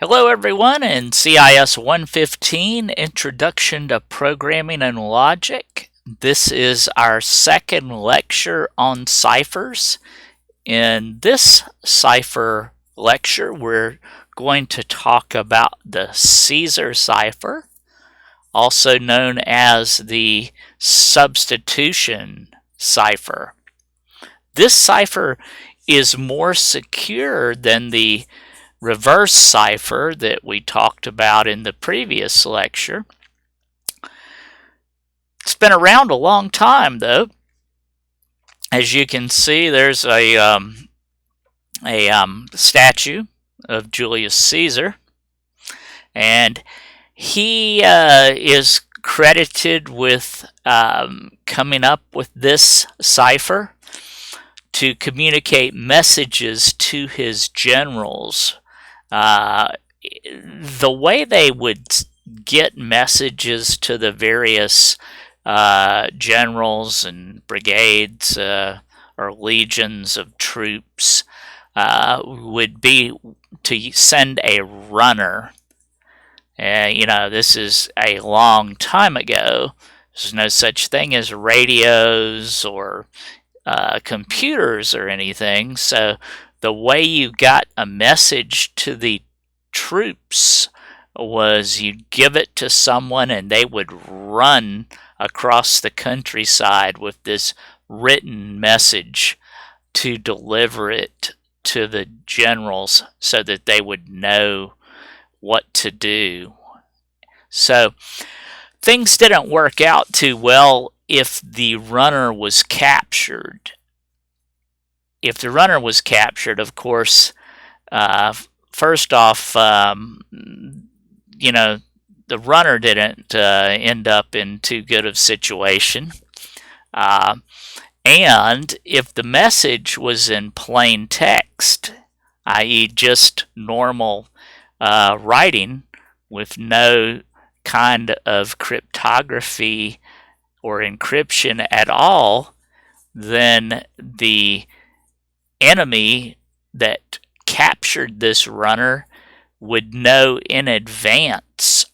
Hello everyone in CIS-115, Introduction to Programming and Logic. This is our second lecture on ciphers. In this cipher lecture, we're going to talk about the Caesar cipher, also known as the Substitution Cipher. This cipher is more secure than the reverse cipher that we talked about in the previous lecture. It's been around a long time, though. As you can see, there's a statue of Julius Caesar, and he is credited with coming up with this cipher to communicate messages to his generals. The way they would get messages to the various generals and brigades or legions of troops would be to send a runner. This is a long time ago. There's no such thing as radios or computers or anything, so the way you got a message to the troops was you'd give it to someone and they would run across the countryside with this written message to deliver it to the generals so that they would know what to do. So things didn't work out too well if the runner was captured. If the runner was captured, of course, first off, the runner didn't end up in too good of a situation. And if the message was in plain text, i.e. just normal writing with no kind of cryptography or encryption at all, then the enemy that captured this runner would know in advance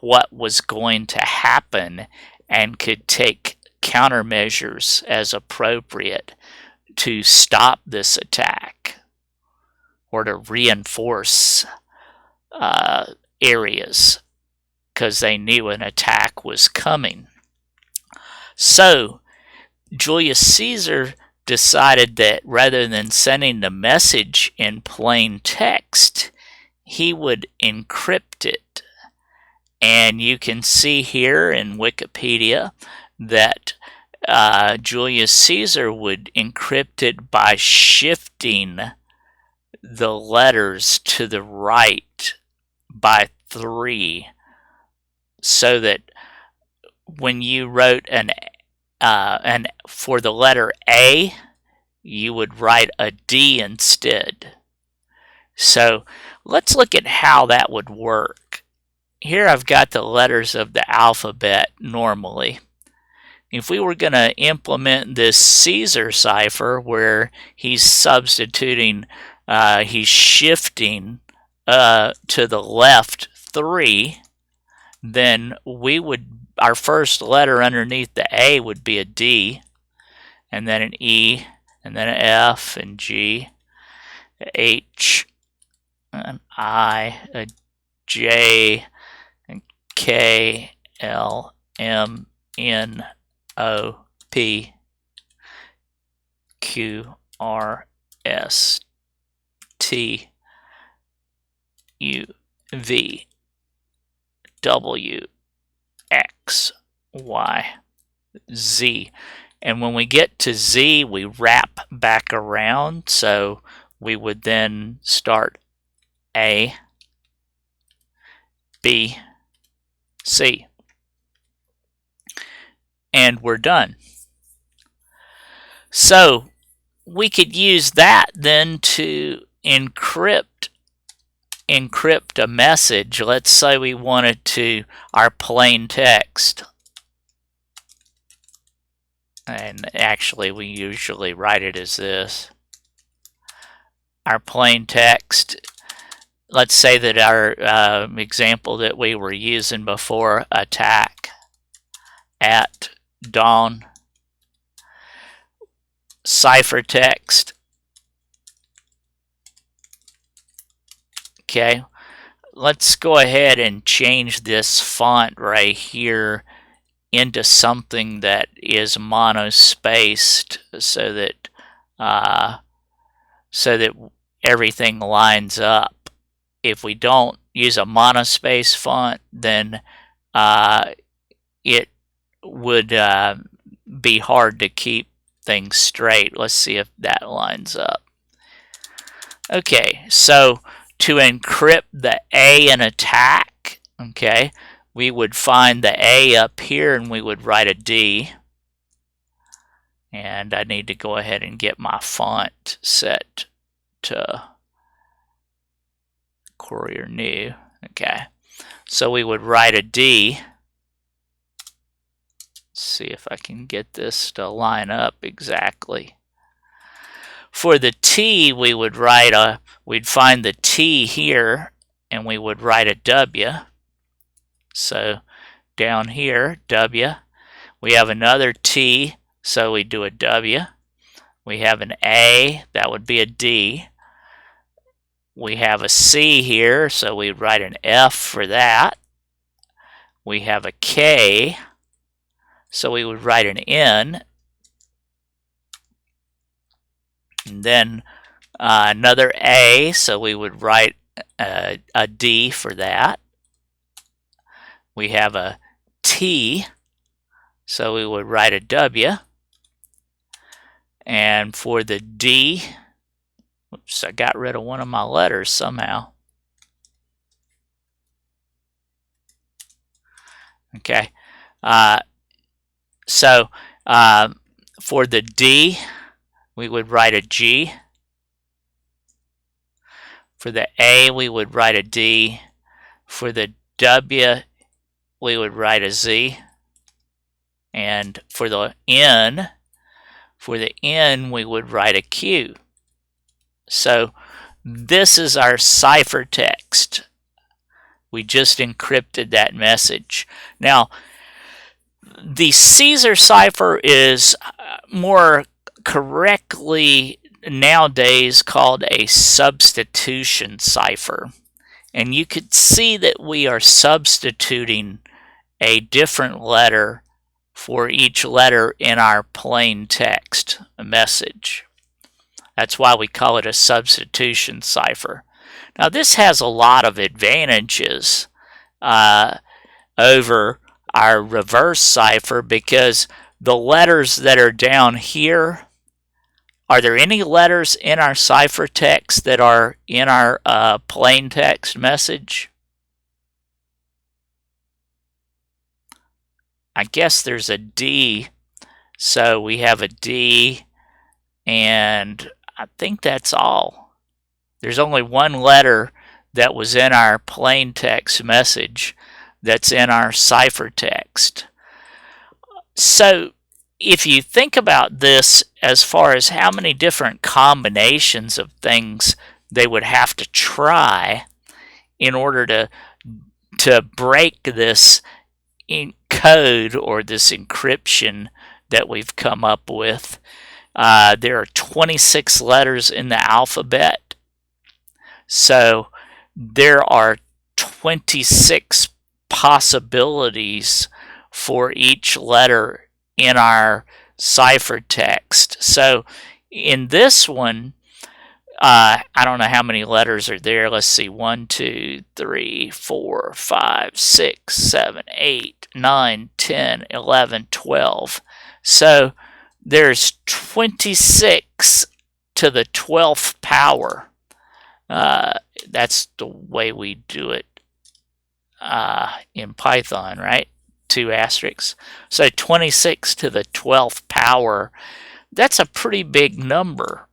what was going to happen and could take countermeasures as appropriate to stop this attack or to reinforce areas because they knew an attack was coming. So Julius Caesar decided that rather than sending the message in plain text, he would encrypt it. And you can see here in Wikipedia that Julius Caesar would encrypt it by shifting the letters to the right by 3, so that when you wrote and for the letter A, you would write a D instead. So let's look at how that would work. Here I've got the letters of the alphabet normally. If we were going to implement this Caesar cipher where he's substituting, he's shifting to the left 3, then our first letter underneath the A would be a D, and then an E, and then an F, and G, H, an I, a J, and K, L, M, N, O, P, Q, R, S, T, U, V, W, X, Y, Z. And when we get to Z, we wrap back around, so we would then start A, B, C. And we're done. So we could use that then to encrypt a message. Let's say we wanted to, our plain text, and actually we usually write it as this. Our plain text, let's say that our example that we were using before, attack at dawn, ciphertext. Okay, let's go ahead and change this font right here into something that is monospaced so that everything lines up. If we don't use a monospace font, then it would be hard to keep things straight. Let's see if that lines up. Okay, so to encrypt the A in attack, okay, we would find the A up here and we would write a D. And I need to go ahead and get my font set to Courier New. Okay, so we would write a D. Let's see if I can get this to line up exactly. For the T, we would we'd find the T here and we would write a W. So down here, W. We have another T, so we do a W. We have an A, that would be a D. We have a C here, so we write an F for that. We have a K, so we would write an N. And then another A, so we would write a D for that. We have a T, so we would write a W. And for the D, oops, I got rid of one of my letters somehow. Okay, so for the D, we would write a G. For the A, we would write a D. For the W, we would write a Z. And for the N, we would write a Q. So this is our ciphertext. We just encrypted that message. Now, the Caesar cipher is more correctly nowadays called a substitution cipher. And you could see that we are substituting a different letter for each letter in our plain text message. That's why we call it a substitution cipher. Now this has a lot of advantages over our reverse cipher because the letters that are down here, are there any letters in our ciphertext that are in our plain text message? I guess there's a D, so we have a D, and I think that's all. There's only one letter that was in our plain text message that's in our ciphertext. So if you think about this as far as how many different combinations of things they would have to try in order to break this code or this encryption that we've come up with. There are 26 letters in the alphabet. So there are 26 possibilities for each letter in our ciphertext. So in this one, I don't know how many letters are there. Let's see, 1, 2, 3, 4, 5, 6, 7, 8, 9, 10, 11, 12. So there's 26 to the 12th power. That's the way we do it in Python, right? 2 asterisks. So 26 to the 12th power, that's a pretty big number.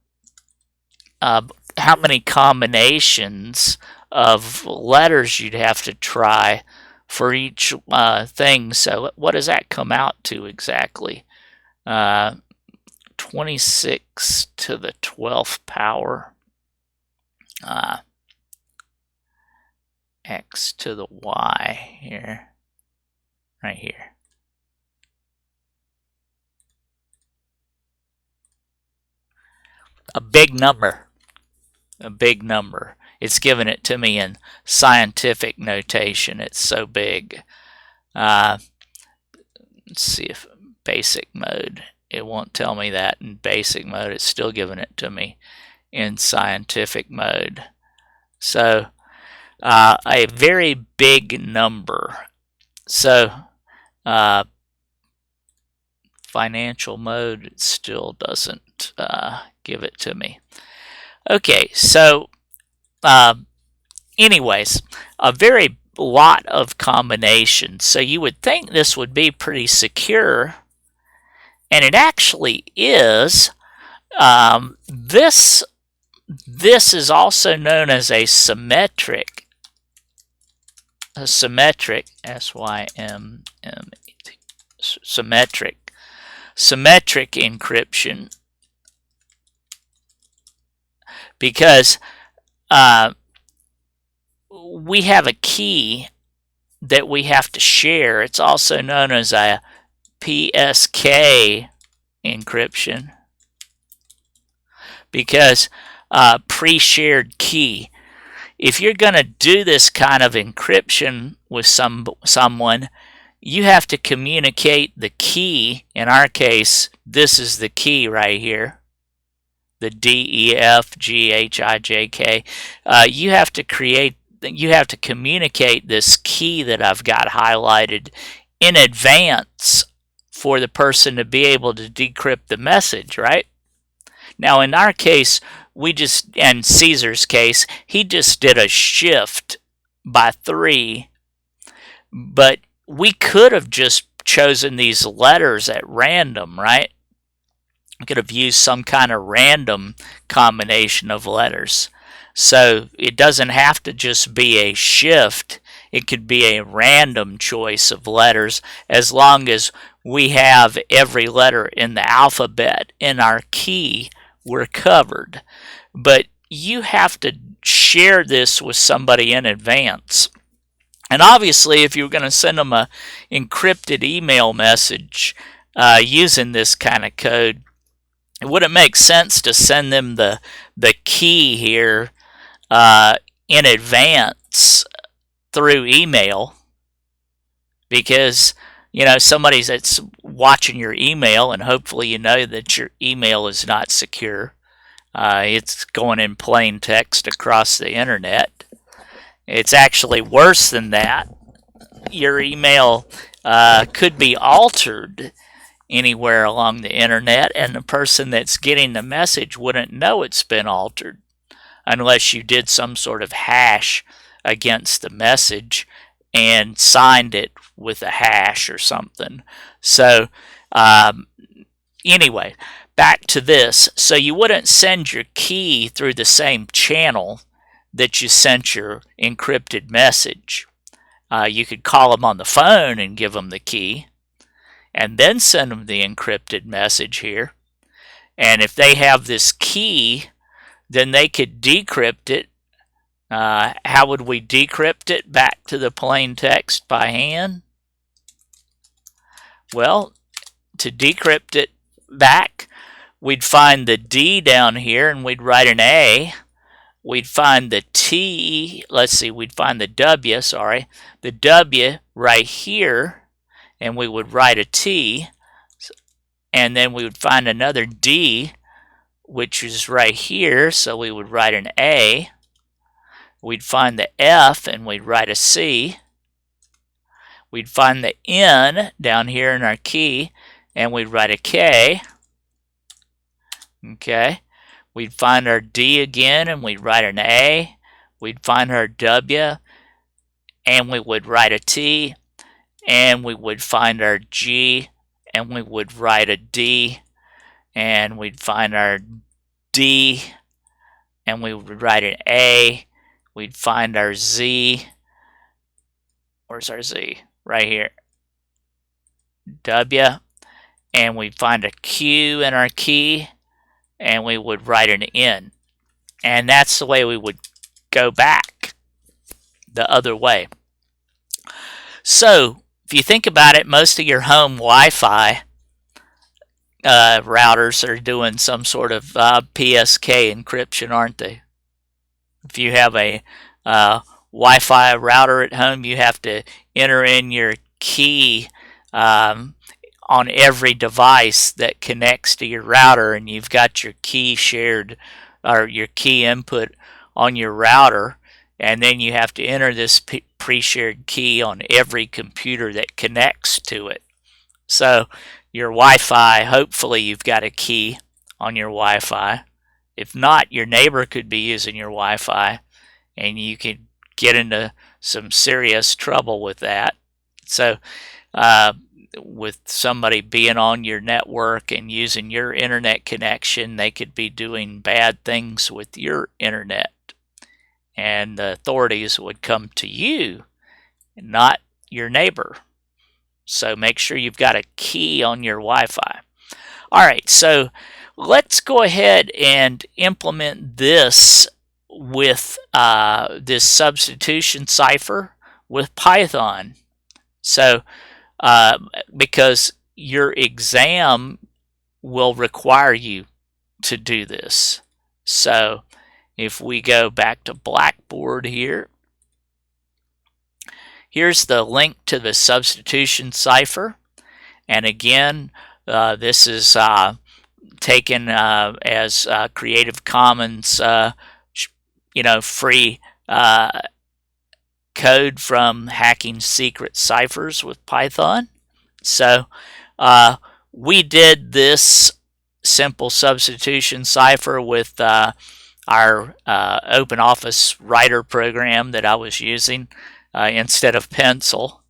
How many combinations of letters you'd have to try for each thing. So what does that come out to exactly? 26 to the 12th power. X to the Y here, right here. A big number. A big number. It's giving it to me in scientific notation. It's so big. Let's see if basic mode. It won't tell me that in basic mode. It's still giving it to me in scientific mode. So a very big number. So financial mode, it still doesn't give it to me. Okay, so anyways, a very lot of combinations. So you would think this would be pretty secure, and it actually is. This is also known as a symmetric, S-Y-M-M-E-T, symmetric encryption, because we have a key that we have to share. It's also known as a PSK encryption, because pre-shared key. If you're going to do this kind of encryption with someone, you have to communicate the key. In our case, this is the key right here, the DEFGHIJK. You have to communicate this key that I've got highlighted in advance for the person to be able to decrypt the message, right? Now, in our case, and Caesar's case, he just did a shift by 3, but we could have just chosen these letters at random, right? We could have used some kind of random combination of letters. So it doesn't have to just be a shift. It could be a random choice of letters, as long as we have every letter in the alphabet in our key, we're covered. But you have to share this with somebody in advance. And obviously, if you're going to send them an encrypted email message using this kind of code, it wouldn't make sense to send them the key here in advance through email, because somebody that's watching your email, and hopefully you know that your email is not secure. It's going in plain text across the internet. It's actually worse than that. Your email could be altered anywhere along the internet, and the person that's getting the message wouldn't know it's been altered unless you did some sort of hash against the message and signed it with a hash or something. So anyway, back to this. So you wouldn't send your key through the same channel that you sent your encrypted message. You could call them on the phone and give them the key, and then send them the encrypted message here. And if they have this key, then they could decrypt it. How would we decrypt it back to the plain text by hand? Well, to decrypt it back, we'd find the D down here and we'd write an A. We'd find the T, we'd find the W, the W right here, and we would write a T, and then we would find another D, which is right here, so we would write an A. We'd find the F, and we'd write a C. We'd find the N down here in our key, and we'd write a K. Okay. We'd find our D again, and we'd write an A. We'd find our W, and we would write a T. And we would find our G, and we would write a D. And we'd find our D, and we would write an A. We'd find our Z. Where's our Z? Right here. W. And we'd find a Q in our key, and we would write an N. And that's the way we would go back the other way. So if you think about it, most of your home Wi-Fi routers are doing some sort of PSK encryption, aren't they? If you have a Wi-Fi router at home, you have to enter in your key on every device that connects to your router, and you've got your key shared, or your key input on your router, and then you have to enter this pre-shared key on every computer that connects to it. So your Wi-Fi, hopefully you've got a key on your Wi-Fi. If not, your neighbor could be using your Wi-Fi, and you could get into some serious trouble with that. So with somebody being on your network and using your internet connection, they could be doing bad things with your internet, and the authorities would come to you, not your neighbor. So make sure you've got a key on your Wi-Fi. All right, so let's go ahead and implement this with this substitution cipher with Python. So because your exam will require you to do this. So if we go back to Blackboard here, here's the link to the substitution cipher. And again, this is taken as Creative Commons, free code from Hacking Secret Ciphers with Python. So we did this simple substitution cipher with our OpenOffice Writer program that I was using instead of Pencil.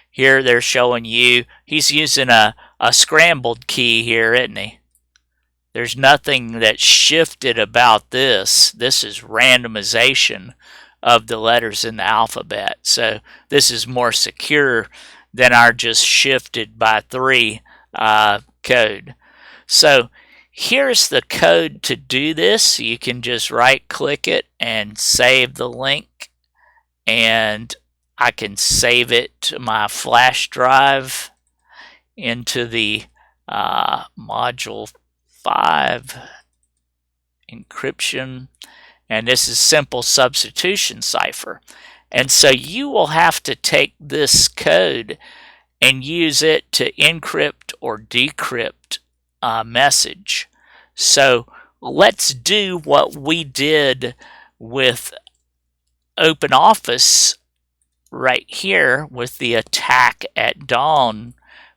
Here they're showing you, he's using a scrambled key here, isn't he? There's nothing that's shifted about this. This is randomization of the letters in the alphabet. So this is more secure than our just shifted by 3 code. So here's the code to do this. You can just right click it and save the link, and I can save it to my flash drive into the module 5 encryption, and this is simple substitution cipher. And so you will have to take this code and use it to encrypt or decrypt a message. So let's do what we did with OpenOffice right here with the attack at dawn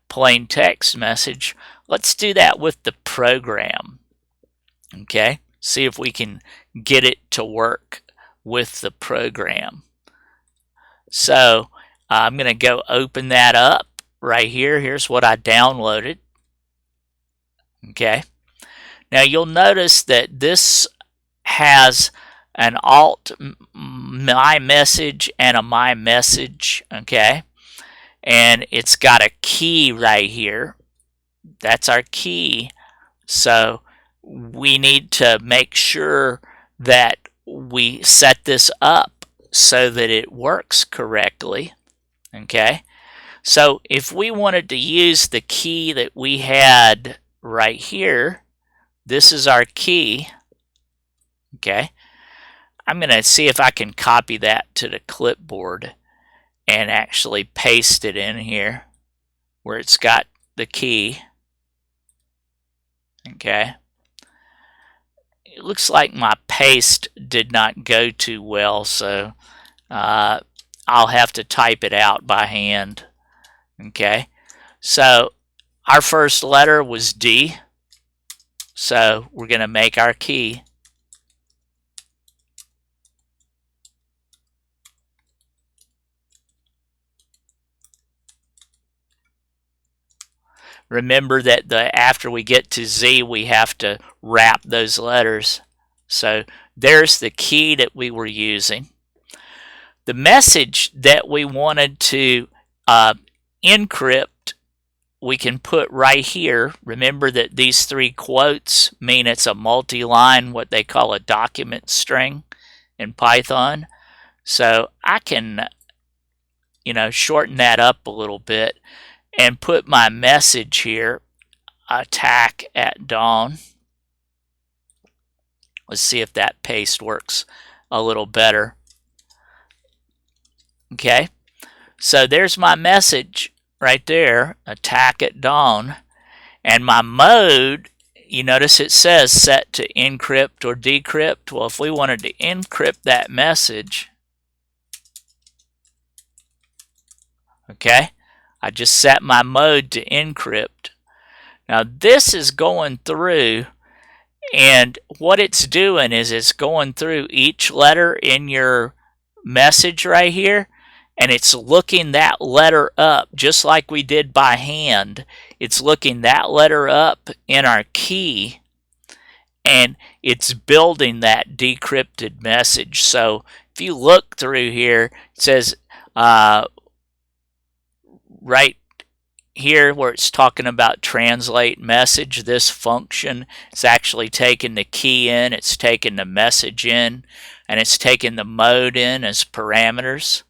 plain text message. Let's do that with the program. Okay, see if we can get it to work with the program. So I'm going to go open that up right here. Here's what I downloaded. Okay, now you'll notice that this has an alt my message and a my message. Okay, and it's got a key right here. That's our key. So we need to make sure that we set this up so that it works correctly. Okay, so if we wanted to use the key that we had right here, this is our key. Okay, I'm going to see if I can copy that to the clipboard and actually paste it in here where it's got the key. Okay, it looks like my paste did not go too well, so I'll have to type it out by hand. Okay, so our first letter was D, so we're going to make our key. Remember that after we get to Z, we have to wrap those letters. So there's the key that we were using. The message that we wanted to encrypt, we can put right here. Remember that these 3 quotes mean it's a multi-line, what they call a document string in Python. So I can, shorten that up a little bit and put my message here, attack at dawn. Let's see if that paste works a little better. Okay, so there's my message right there, attack at dawn. And my mode, you notice it says set to encrypt or decrypt. Well, if we wanted to encrypt that message, okay, I just set my mode to encrypt. Now this is going through, and what it's doing is it's going through each letter in your message right here, and it's looking that letter up just like we did by hand. It's looking that letter up in our key, and it's building that decrypted message. So if you look through here, it says right here where it's talking about translate message, this function is actually taking the key in, it's taking the message in, and it's taking the mode in as parameters.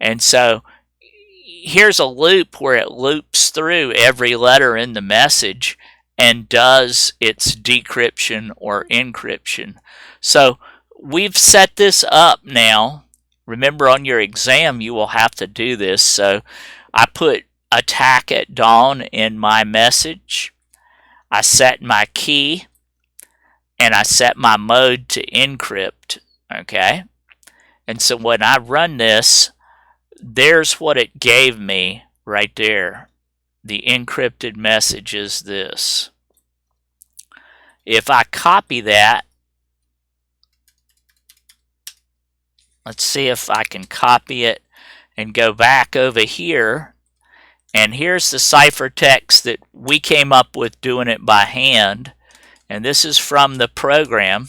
And so here's a loop where it loops through every letter in the message and does its decryption or encryption. So we've set this up now. Remember, on your exam you will have to do this. So I put attack at dawn in my message. I set my key and I set my mode to encrypt. Okay, and so when I run this, there's what it gave me right there. The encrypted message is this. If I copy that, let's see if I can copy it and go back over here. And here's the ciphertext that we came up with doing it by hand. And this is from the program.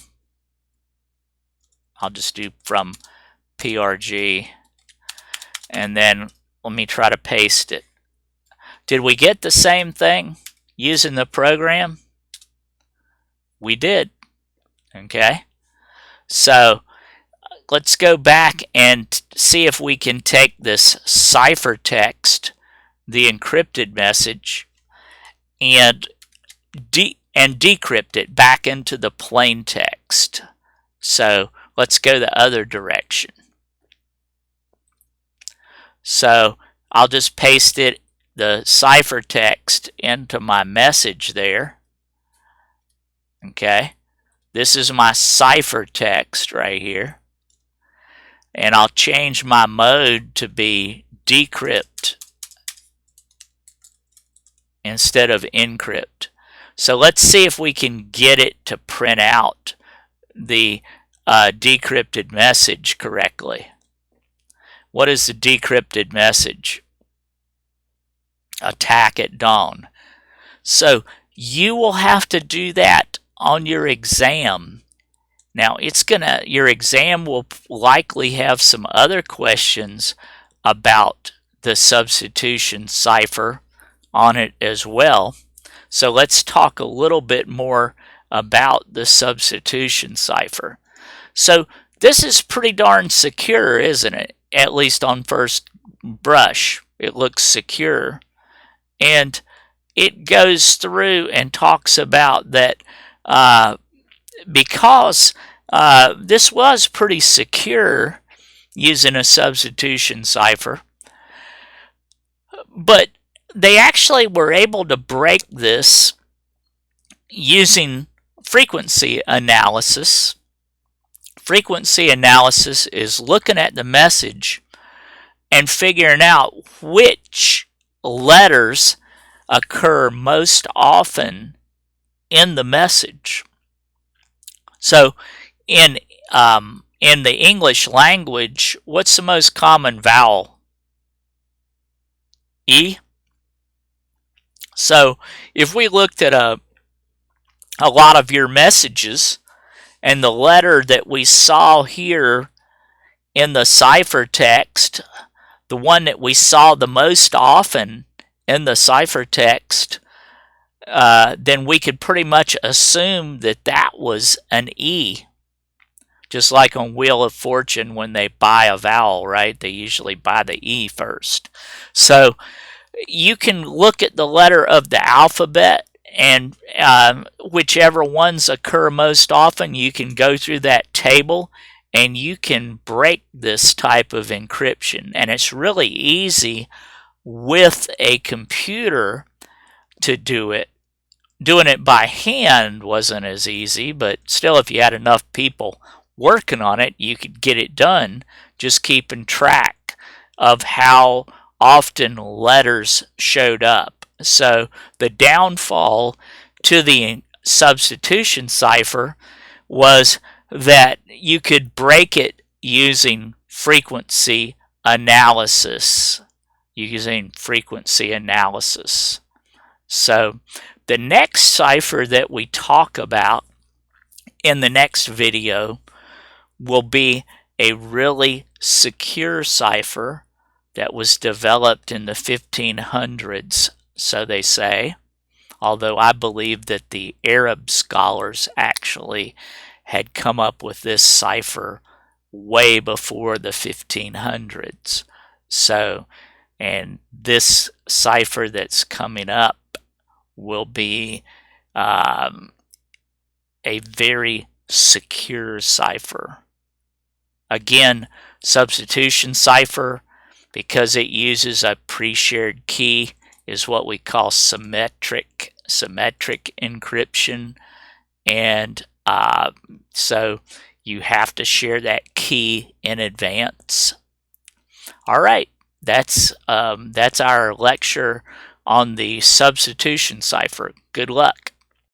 I'll just do from PRG. And then let me try to paste it. Did we get the same thing using the program? We did. Okay. So let's go back and see if we can take this ciphertext, the encrypted message, and decrypt it back into the plain text. So let's go the other direction. So I'll just paste it, the ciphertext, into my message there. Okay, this is my ciphertext right here. And I'll change my mode to be decrypt instead of encrypt. So let's see if we can get it to print out the decrypted message correctly. What is the decrypted message? Attack at dawn. So you will have to do that on your exam. Now your exam will likely have some other questions about the substitution cipher on it as well. So let's talk a little bit more about the substitution cipher. So this is pretty darn secure, isn't it? At least on first brush, it looks secure. And it goes through and talks about that because this was pretty secure using a substitution cipher, but they actually were able to break this using frequency analysis. Frequency analysis is looking at the message and figuring out which letters occur most often in the message. So in the English language, what's the most common vowel? E. So if we looked at a lot of your messages, and the letter that we saw here in the ciphertext, the one that we saw the most often in the ciphertext, then we could pretty much assume that that was an E. Just like on Wheel of Fortune, when they buy a vowel, right? They usually buy the E first. So you can look at the letter of the alphabet, and whichever ones occur most often, you can go through that table and you can break this type of encryption. And it's really easy with a computer to do it. Doing it by hand wasn't as easy, but still, if you had enough people working on it, you could get it done, just keeping track of how often letters showed up. So the downfall to the substitution cipher was that you could break it using frequency analysis. So the next cipher that we talk about in the next video will be a really secure cipher that was developed in the 1500s, so they say, although I believe that the Arab scholars actually had come up with this cipher way before the 1500s. So, and this cipher that's coming up will be a very secure cipher. Again, substitution cipher, because it uses a pre-shared key, is what we call symmetric encryption, and so you have to share that key in advance. All right, that's our lecture on the substitution cipher. Good luck.